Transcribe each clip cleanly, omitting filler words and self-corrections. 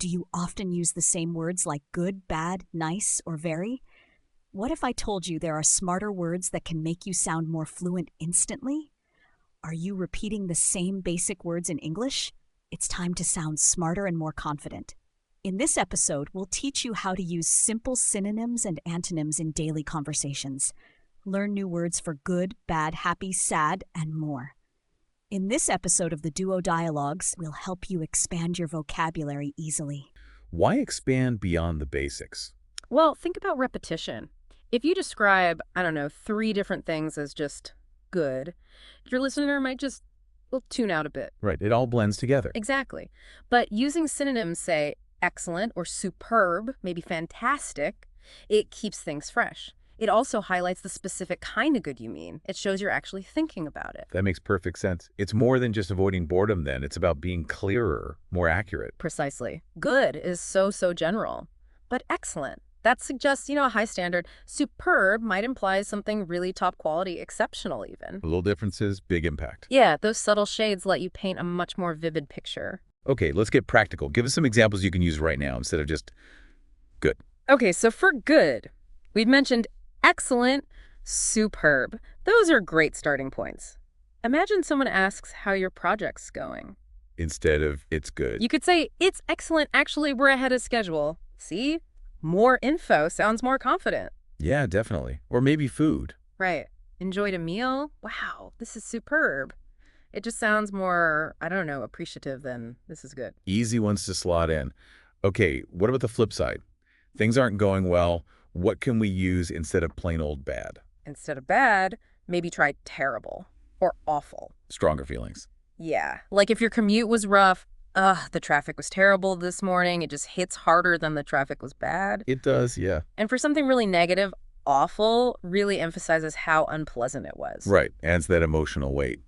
Do you often use the same words like good, bad, nice, or very? What if I told you there are smarter words that can make you sound more fluent instantly? Are you repeating the same basic words in English? It's time to sound smarter and more confident. In this episode, we'll teach you how to use simple synonyms and antonyms in daily conversations. Learn new words for good, bad, happy, sad, and more. In this episode of the Duodialogues, we'll help you expand your vocabulary easily. Why expand beyond the basics? Well, think about repetition. If you describe, 3 different things as just good, your listener might just tune out a bit. Right, it all blends together. Exactly. But using synonyms, say excellent or superb, maybe fantastic, it keeps things fresh. It also highlights the specific kind of good you mean. It shows you're actually thinking about it. That makes perfect sense. It's more than just avoiding boredom then. It's about being clearer, more accurate. Precisely. Good is so general. But excellent, that suggests, a high standard. Superb might imply something really top quality, exceptional even. Little differences, big impact. Yeah, those subtle shades let you paint a much more vivid picture. Okay, let's get practical. Give us some examples you can use right now instead of just good. Okay, so for good, we've mentioned excellent, superb. Those are great starting points. Imagine someone asks how your project's going. Instead of it's good. You could say, it's excellent, actually we're ahead of schedule. See? More info sounds more confident. Yeah, definitely. Or maybe food. Right. Enjoyed a meal? Wow, this is superb. It just sounds more, appreciative than this is good. Easy ones to slot in. Okay, what about the flip side? Things aren't going well. What can we use instead of plain old bad? Instead of bad, maybe try terrible or awful. Stronger feelings. Yeah, like if your commute was rough, the traffic was terrible this morning, it just hits harder than the traffic was bad. It does, yeah. And for something really negative, awful really emphasizes how unpleasant it was. Right, adds that emotional weight.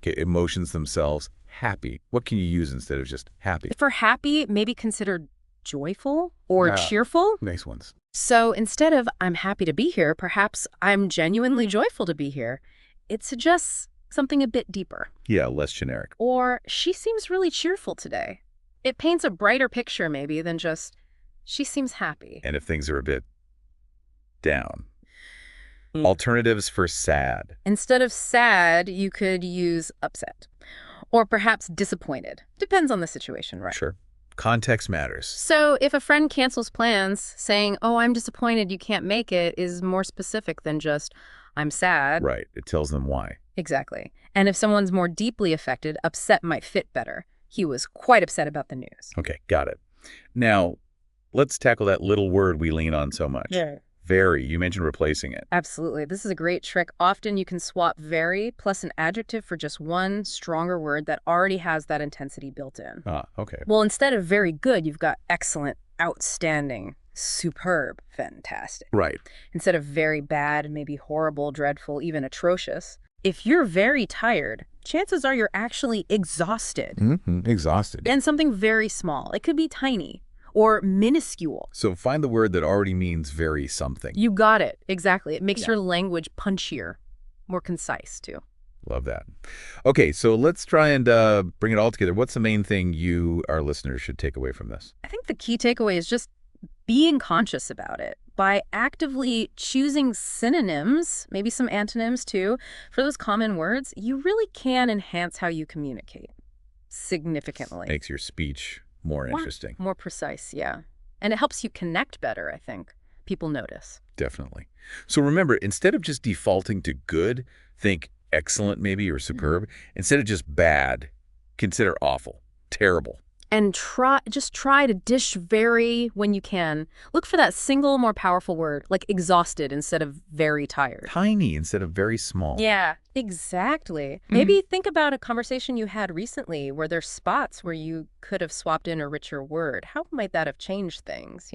Okay, emotions themselves, happy. What can you use instead of just happy? For happy, maybe consider joyful or cheerful. Nice ones. So instead of I'm happy to be here, perhaps I'm genuinely joyful to be here. It suggests something a bit deeper. Yeah, less generic. Or she seems really cheerful today. It paints a brighter picture maybe than just she seems happy. And if things are a bit down. Alternatives for sad. Instead of sad, you could use upset. Or perhaps disappointed. Depends on the situation, right? Sure. Context matters. So if a friend cancels plans, saying, oh, I'm disappointed you can't make it, is more specific than just, I'm sad. Right. It tells them why. Exactly. And if someone's more deeply affected, upset might fit better. He was quite upset about the news. Okay, got it. Now, let's tackle that little word we lean on so much. Yeah. Very. You mentioned replacing it. Absolutely. This is a great trick. Often you can swap very plus an adjective for just one stronger word that already has that intensity built in. Ah, okay. Well, instead of very good, you've got excellent, outstanding, superb, fantastic. Right. Instead of very bad, maybe horrible, dreadful, even atrocious. If you're very tired, chances are you're actually exhausted. Exhausted. And something very small. It could be tiny or minuscule. So find the word that already means very something. You got it. Exactly. It makes your language punchier, more concise, too. Love that. Okay, so let's try and bring it all together. What's the main thing you, our listeners, should take away from this? I think the key takeaway is just being conscious about it. By actively choosing synonyms, maybe some antonyms too, for those common words, you really can enhance how you communicate significantly. Makes your speech more interesting. More precise, yeah. And it helps you connect better, I think. People notice. Definitely. So remember, instead of just defaulting to good, think excellent maybe or superb. Instead of just bad, consider awful, terrible. And just try to dish very when you can. Look for that single, more powerful word, like exhausted instead of very tired. Tiny instead of very small. Yeah, exactly. Maybe think about a conversation you had recently where there's spots where you could have swapped in a richer word. How might that have changed things,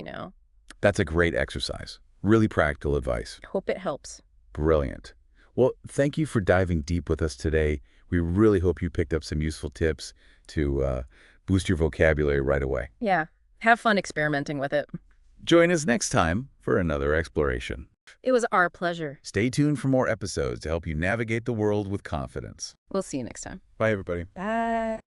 That's a great exercise. Really practical advice. Hope it helps. Brilliant. Well, thank you for diving deep with us today. We really hope you picked up some useful tips to boost your vocabulary right away. Yeah. Have fun experimenting with it. Join us next time for another exploration. It was our pleasure. Stay tuned for more episodes to help you navigate the world with confidence. We'll see you next time. Bye, everybody. Bye.